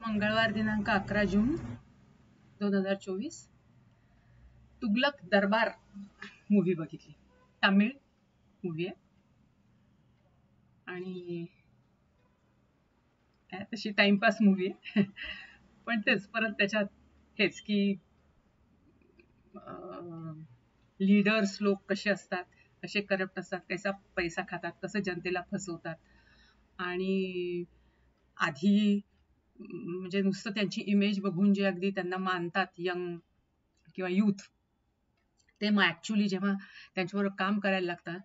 मंगळवार दिनांक 11 जून 2024 तुगलक दरबार मूवी बघितली. तामिळ मूवी आहे आणि तशी टाइमपास मूवी आहे. पण तेच परत त्याच्यात हेच की लीडर्स लोक कसे असतात, कसे करप्ट असतात, कसा पैसा खातात, कसं जनतेला फसवतात आणि आधी म्हणजे नुसतं त्यांची इमेज बघून जे अगदी त्यांना मानतात यंग किंवा यूथ, ते मग ऍक्च्युली जेव्हा त्यांच्याबरोबर काम करायला लागतात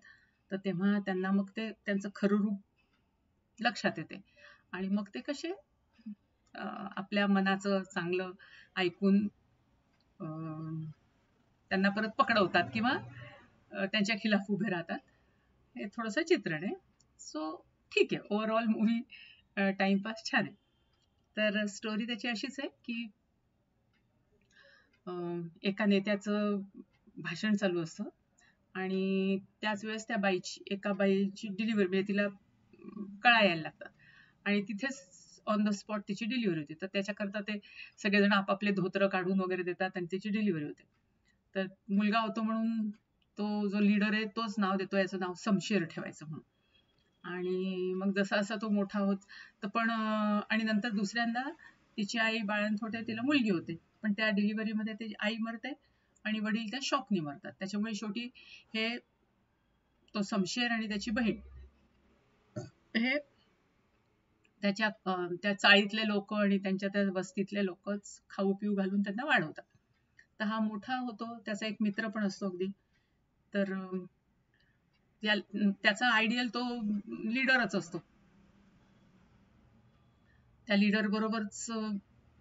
तर तेव्हा त्यांना मग ते त्यांचं खरं रूप लक्षात येते आणि मग ते कसे आपल्या मनाचं चांगलं ऐकून त्यांना परत पकडवतात किंवा त्यांच्या खिलाफ उभे राहतात. हे थोडंसं चित्रण आहे. सो ठीक आहे, ओव्हरऑल मूवी टाइमपास छान आहे. तर स्टोरी त्याची अशीच आहे की एका नेत्याचं भाषण चालू असतं आणि त्याच वेळेस त्या एका बाईची डिलिव्हरी म्हणजे तिला कळा यायला लागतात आणि तिथेच ऑन द स्पॉट तिची डिलिव्हरी होते. तर त्याच्याकरता ते सगळेजण आपापले धोत्र काढून वगैरे देतात आणि तिची डिलिव्हरी होते. तर मुलगा होतो म्हणून तो जो लीडर आहे तोच नाव देतो, याचं नाव समशेर ठेवायचं म्हणून. आणि मग जसा असा तो मोठा होत तर पण आणि नंतर दुसऱ्यांदा तिची आई बाळंतव्यात होते, तिला मुलगी होते, पण त्या डिलिव्हरीमध्ये त्याची आई मरते आणि वडील त्या शॉकने मरतात. त्याच्यामुळे शेवटी हे तो समशेर आणि त्याची बहीण हे त्याच्या त्या चाळीतले लोक आणि त्यांच्या त्या वस्तीतले लोकच खाऊ पिऊ घालून त्यांना वाढवतात. तर हा मोठा होतो, त्याचा एक मित्र पण असतो अगदी. तर त्याचा आयडियल तो लीडरच असतो. त्या लीडर बरोबरच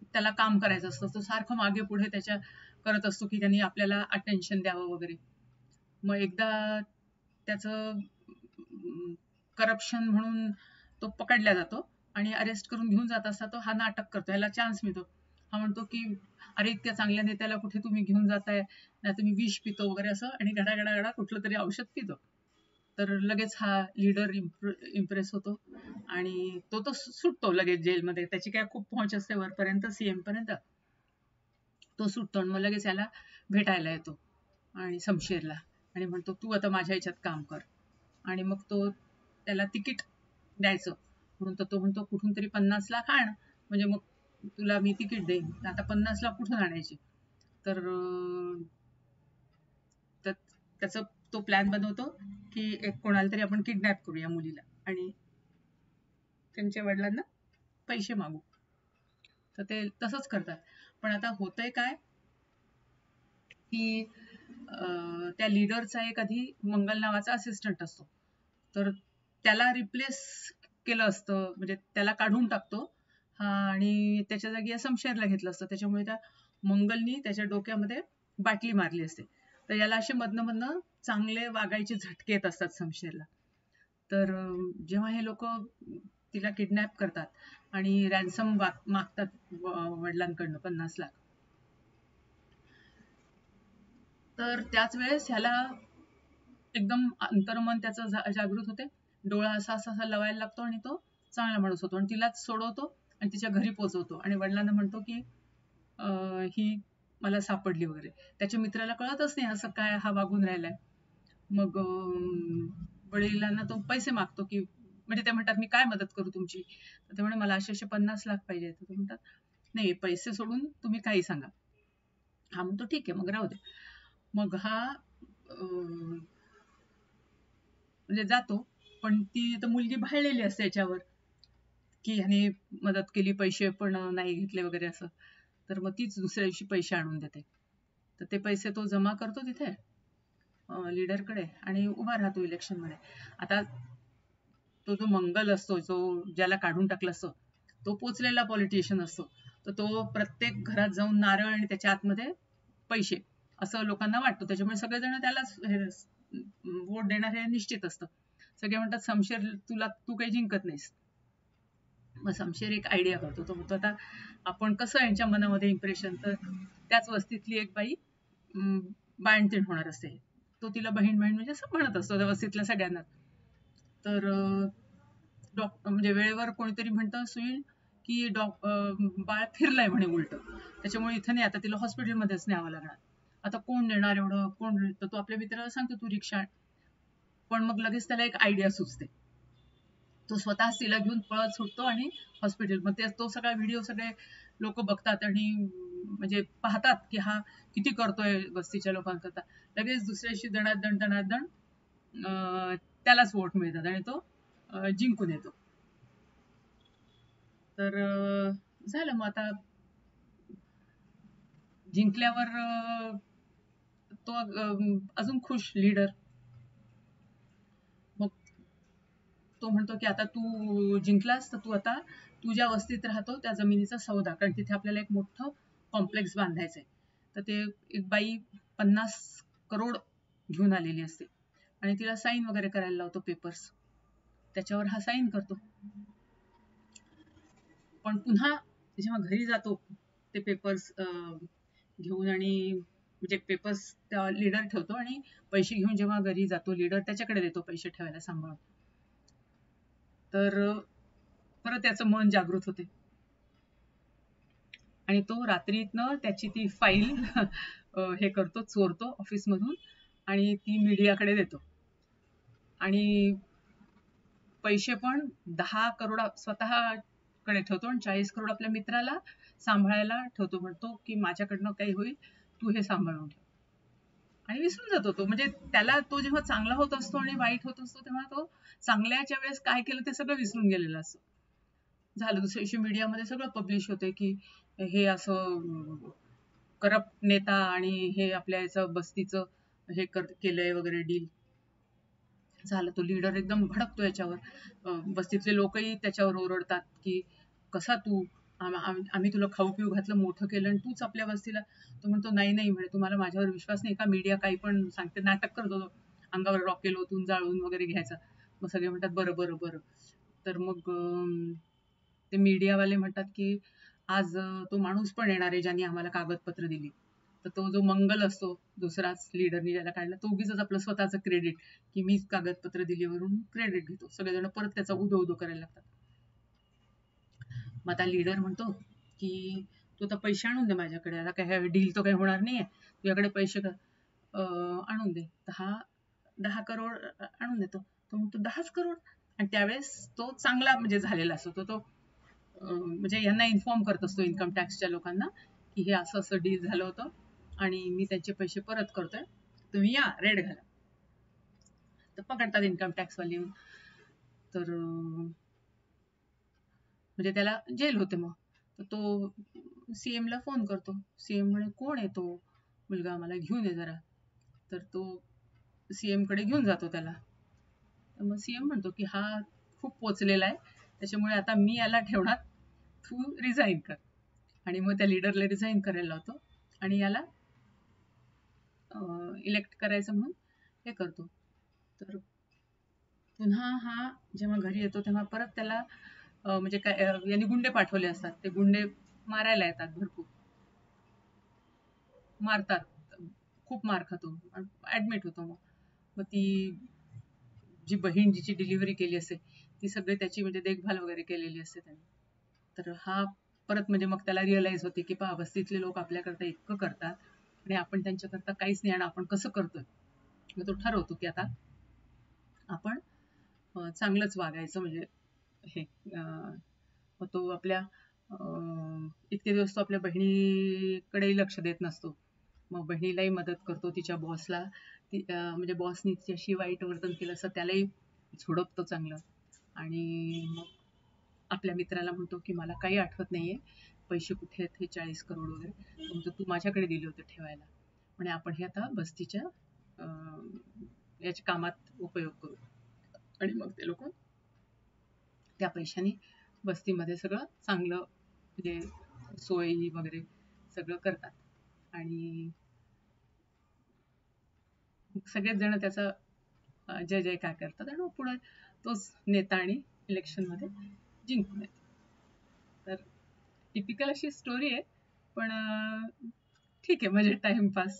त्याला काम करायचं असतं. तो सारखं मागे पुढे त्याच्या करत असतो की त्यांनी आपल्याला अटेन्शन द्यावं वगैरे. मग एकदा त्याचं करप्शन म्हणून तो पकडला जातो आणि अरेस्ट करून घेऊन जात असता तो हा नाटक करतो, ह्याला चान्स मिळतो. हा म्हणतो की अरे इतक्या चांगल्या नेत्याला कुठे तुम्ही घेऊन जाताय, नाही तुम्ही विष पितो वगैरे असं, आणि गडा कुठलं तरी औषध पितो. तर लगेच हा लीडर इम्प्रेस होतो आणि तो सुटतो लगेच जेलमध्ये. त्याची काय खूप पहुंच असते वरपर्यंत, सीएम पर्यंत. तो सुटतो आणि मग लगेच याला भेटायला येतो आणि समशेरला आणि म्हणतो तू आता माझ्या ह्याच्यात काम कर. आणि मग तो त्याला तिकीट द्यायचं म्हणून तो म्हणतो कुठून तरी 50 लाख आण, म्हणजे मग तुला मी तिकीट देईन. आता 50 लाख कुठून आणायचे? तर त्याचं तो प्लॅन बनवतो की एक कोणाला तरी आपण किडनॅप करूया मुलीला आणि त्यांच्या वडिलांना पैसे मागू. तर ते तसंच करतात. पण आता होतंय काय की त्या लीडरचा एक आधी मंगल नावाचा असिस्टंट असतो, तर त्याला रिप्लेस केलं असतं, म्हणजे त्याला काढून टाकतो हा आणि त्याच्या जागी समशेरला घेतलं असतं. त्याच्यामुळे त्या मंगलनी त्याच्या डोक्यामध्ये बाटली मारली असते. तर याला असे मधनं चांगले वागायचे झटके येत असतात समशेरला. तर जेव्हा हे लोक तिला किडनॅप करतात आणि रॅन्सम मागतात वडिलांकडनं 50 लाख, तर त्याच वेळेस ह्याला एकदम अंतर्मन त्याचं जागृत होते. डोळा असा असा लवायला लागतो आणि तो चांगला माणूस होतो आणि तिलाच सोडवतो आणि तिच्या घरी पोहोचवतो आणि वडिलांना म्हणतो की ही मला सापडली वगैरे. त्याच्या मित्राला कळतच नाही असं काय हा वागून राहिलाय. मग वडिलांना तो पैसे मागतो की, म्हणजे ते म्हणतात मी काय मदत करू तुमची? तर ते म्हणे मला असे 50 लाख पाहिजे. तर ते म्हणतात नाही, पैसे सोडून तुम्ही काही सांगा. हा म्हणतो ठीक आहे, मग राहू दे. मग हा म्हणजे जातो, पण ती तर मुलगी भाळलेली असते याच्यावर की ह्याने मदत केली, पैसे पण नाही घेतले वगैरे असं. तर मग तीच दुसऱ्या दिवशी पैसे आणून देते. तर ते पैसे तो जमा करतो तिथे लीडरकडे आणि उभा राहतो इलेक्शनमध्ये. आता तो जो मंगल असतो, जो ज्याला काढून टाकलं असतं, तो पोचलेला पॉलिटिशियन असतो. तर तो प्रत्येक घरात जाऊन नारळ आणि त्याच्या आतमध्ये पैसे असं लोकांना वाटतो. त्याच्यामुळे सगळेजण त्यालाच वोट देणार हे निश्चित असतं. सगळे म्हणतात समशेर तू काही जिंकत नाहीस. मग शमशेर एक आयडिया करतो. तो म्हणतो आता आपण कसं यांच्या मनामध्ये इम्प्रेशन, तर त्याच वस्तीतली एक बाई बाळंतीण होणार असते. तो तिला बहीण म्हणजे असं म्हणत असतो त्या वस्तीतल्या सगळ्यांना. तर म्हणजे वेळेवर कोणीतरी म्हणतं सुईल की बाळ फिरलंय म्हणे उलट, त्याच्यामुळे इथं नाही, आता तिला हॉस्पिटलमध्येच न्यावं लागणार. आता कोण नेणार एवढं, कोण? तर तो आपल्या मित्राला सांगतो तू रिक्षा. पण मग लगेच त्याला एक आयडिया सुचते. तो स्वतःच तिला घेऊन पळत सुटतो आणि हॉस्पिटलमध्ये तो सगळा व्हिडिओ सगळे लोक बघतात आणि म्हणजे पाहतात की हा किती करतोय वस्तीच्या लोकांकरता. लगेच दुसऱ्याशी दणादण दणादण त्यालाच वोट मिळतात आणि तो जिंकून येतो. तर झालं. मग आता जिंकल्यावर तो अजून खुश लीडर. मग तो म्हणतो की आता तू जिंकलास तर तू आता तुझ्या वस्तीत राहतो त्या जमिनीचा सौदा, कारण तिथे आपल्याला एक मोठं कॉम्प्लेक्स बांधायचंय. तर ते एक बाई 50 करोड घेऊन आलेली असते आणि तिला साईन वगैरे करायला लावतो पेपर्स. त्याच्यावर हा साईन करतो. पण पुन्हा जेव्हा घरी जातो ते पेपर्स घेऊन, आणि म्हणजे पेपर्स त्या लीडर ठेवतो आणि पैसे घेऊन जेव्हा घरी जातो लीडर त्याच्याकडे देतो पैसे ठेवायला सांभाळून. तर परत त्याचं मन जागृत होते आणि तो रात्रीतनं त्याची ती फाईल हे करतो, चोरतो ऑफिसमधून आणि ती मीडियाकडे देतो. आणि पैसे पण 10 करोड स्वतःकडे ठेवतो आणि 40 करोड आपल्या मित्राला सांभाळायला ठेवतो. म्हणतो की माझ्याकडनं काही होईल, तू हे सांभाळून ठेव. आणि विसरून जातो तो. म्हणजे त्याला तो जेव्हा चांगला होत असतो आणि वाईट होत असतो तेव्हा तो चांगल्याच्या वेळेस काय केलं ते सगळं विसरून गेलेलं असतं. झालं. दुसऱ्या दिवशी मीडियामध्ये सगळं पब्लिश होतंय की हे असं करप्ट नेता आणि हे आपल्या याचं बस्तीचं हे केलंय वगैरे डील. झालं. तो लीडर एकदम भडकतो याच्यावर. बस्तीतले लोकही त्याच्यावर ओरडतात की कसा तू, आम्ही तुला खाऊ पिऊ घातलं, मोठं केलं आणि तूच आपल्या वस्तीला. तो म्हणतो नाही नाही म्हणे, तुम्हाला माझ्यावर विश्वास नाही का? मीडिया काही पण सांगते. नाटक करतो तो, अंगावर रॉकेल ओतून जाळून वगैरे घ्यायचा. मग सगळे म्हणतात बरं बरं बरं. तर मग ते मीडियावाले म्हणतात की आज तो माणूस पण येणार आहे ज्यांनी आम्हाला कागदपत्र दिली. तर तो जो मंगल असतो दुसराच लीडरनी ज्याला काढला, तो उगीच आपलं स्वतःचं क्रेडिट की मीच कागदपत्र दिली वरून क्रेडिट घेतो. सगळेजण परत त्याचा उदो उदो करायला लागतात. मग आता लीडर म्हणतो की तू आता पैसे आणून दे माझ्याकडे, आता काय डील तो काही होणार नाहीये, तुझ्याकडे पैसे आणून दे. 10 करोड आणून देतो. तो म्हणतो 10 करोड. आणि त्यावेळेस तो चांगला म्हणजे झालेला असतो. तो म्हणजे यांना इन्फॉर्म करत असतो इन्कम टॅक्सच्या लोकांना की हे असं असं डील झालं होतं आणि मी त्यांचे पैसे परत करतोय, तुम्ही या रेड घाला. तर पकडतात इन्कम टॅक्सवाले. तर म्हणजे त्याला जेल होते. मग तर तो सीएम ला फोन करतो. सीएम म्हणे कोण आहे तो मुलगा, मला घेऊन ये जरा. तर तो सीएम कडे घेऊन जातो त्याला. तर मग सीएम म्हणतो की हा खूप पोचलेला आहे, त्याच्यामुळे आता मी याला ठेवणार, तू रिझाईन कर. आणि मग त्या लीडरला रिझाईन करायला लावतो आणि याला इलेक्ट करायचं म्हणून हे करतो. तर पुन्हा हा जेव्हा घरी येतो तेव्हा परत त्याला म्हणजे काय यांनी गुंडे पाठवले असतात, ते गुंडे मारायला येतात, भरपूर मारतात, खूप मार खातो, ऍडमिट होतो. मग ती जी बहीण जिची डिलिव्हरी केली असते ती सगळी त्याची म्हणजे देखभाल वगैरे केलेली असते त्याने. तर हा परत म्हणजे मग त्याला रिअलाइज होते की पहा वस्तीतले लोक आपल्याकरता इतकं करतात आणि आपण त्यांच्याकरता काहीच नाही, आणि आपण कसं करतोय. मग तो ठरवतो की आता आपण चांगलंच वागायचं. म्हणजे हे मग तो आपल्या इतके दिवस तो आपल्या बहिणीकडेही लक्ष देत नसतो. मग बहिणीलाही मदत करतो, तिच्या बॉसला म्हणजे बॉसनी तिच्याशी वाईट वर्तन केलं असं त्यालाही झोडपतो चांगलं. आणि मग आपल्या मित्राला म्हणतो की मला काही आठवत नाहीये, पैसे कुठे आहेत हे 40 करोड वगैरे. म्हणतो तू माझ्याकडे दिले होते ठेवायला, म्हणजे आपण हे आता बस्तीच्या याच्या कामात उपयोग करू. आणि मग ते लोक त्या पैशाने बस्तीमध्ये सगळं चांगलं म्हणजे सोयी वगैरे सगळं करतात. आणि सगळेच जण त्याचा जय जयकार करतात आणि पुढे तोच नेता आणि इलेक्शन मध्ये जिंकून येतो. तर टिपिकल अशी स्टोरी आहे, पण ठीक आहे, म्हणजे टाइमपास.